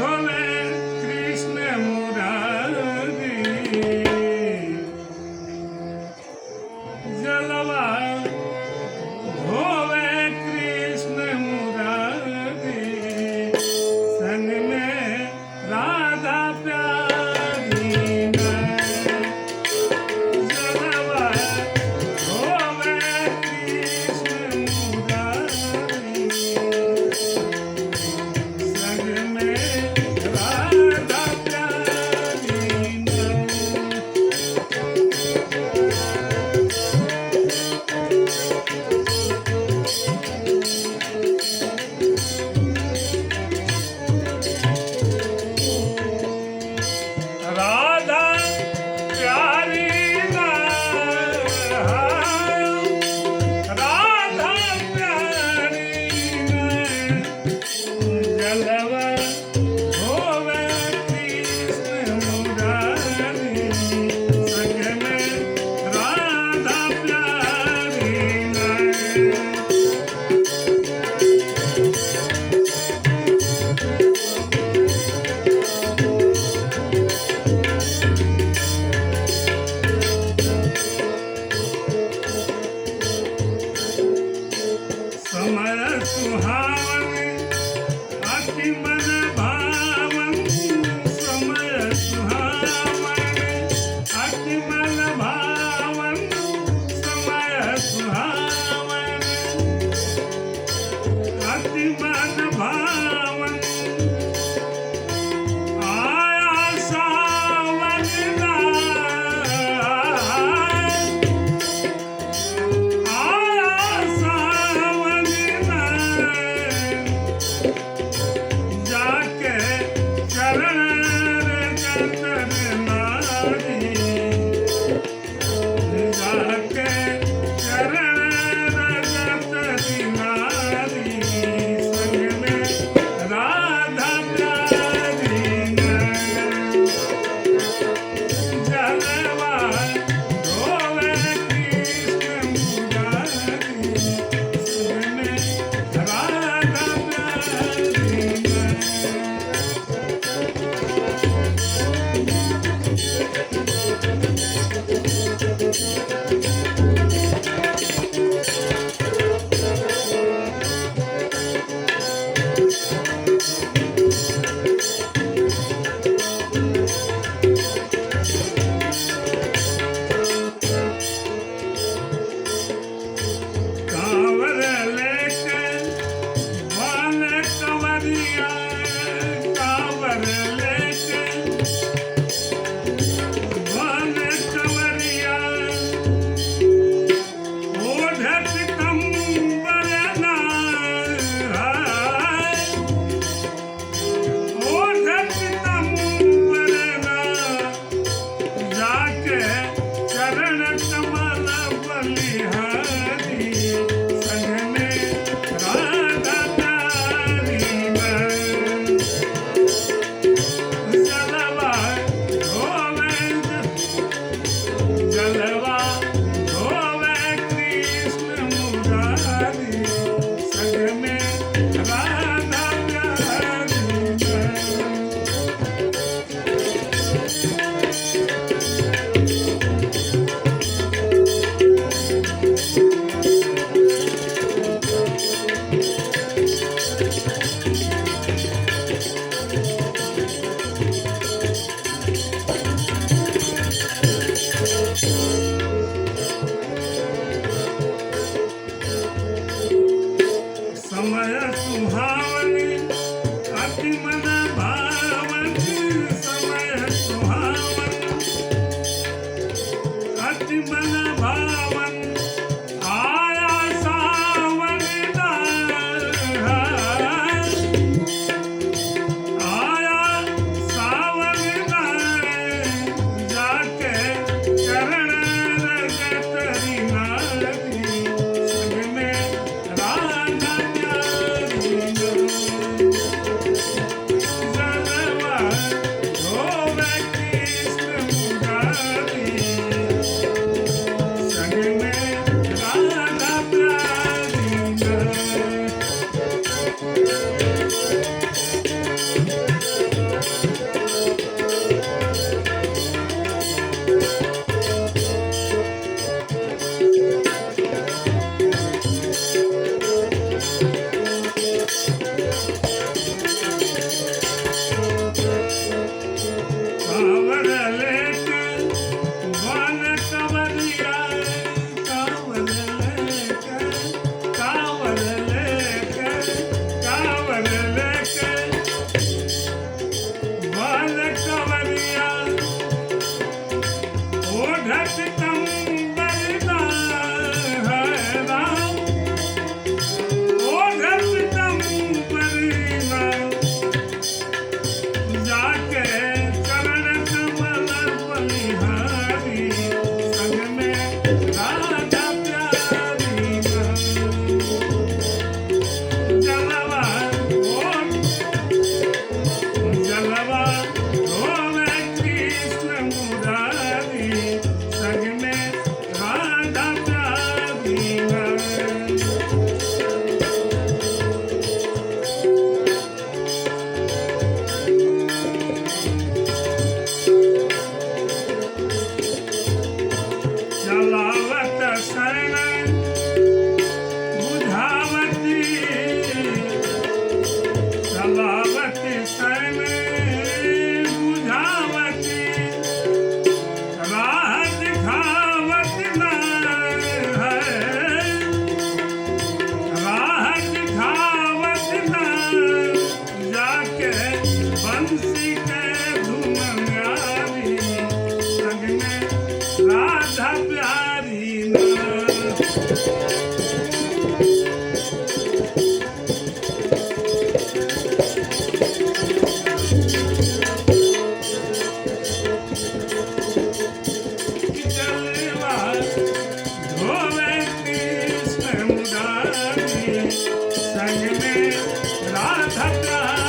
धोवे कृष्ण मुरारी जलवा धोवे कृष्ण मुरारी संग में राधा प्यारी जलवा धोवे कृष्ण मुरारी संग में राधा प्यारी राधा प्यारी राधा प्यारी जलवा धोवे कृष्ण मुरारी संग में राधा प्यारी समय सुहावन अति मन भावन समय सुहावन अति मन भावन समय सुहावन अति मन भावन आया सावन आया सावन जाके चरण नारी जाके चरण नारी संग में राधा प्यारी जलवा धोवे कृष्ण मुरारी संग में राधा प्यारी कांवर लेके वाले कंवरिया कांवर लेके वाले कंवरिया ओढ़त कंबर ना ओढ़त कंबर ना जाके चरण कमल बलिहारी संग में राधा प्यारी जलवा धोवे कृष्ण मुरारी संग में राधा प्यारी समय सुहावन अति मन भावन समय सुहावन अति मन भावन आया सावन आया सावन जाके चरण रगतरी नारी संग में राधा प्यारी बंसी के धुन न्यारी संग में राधा प्यारी ना जलवा धोवे कृष्ण मुरारी संग में राधा प्यारी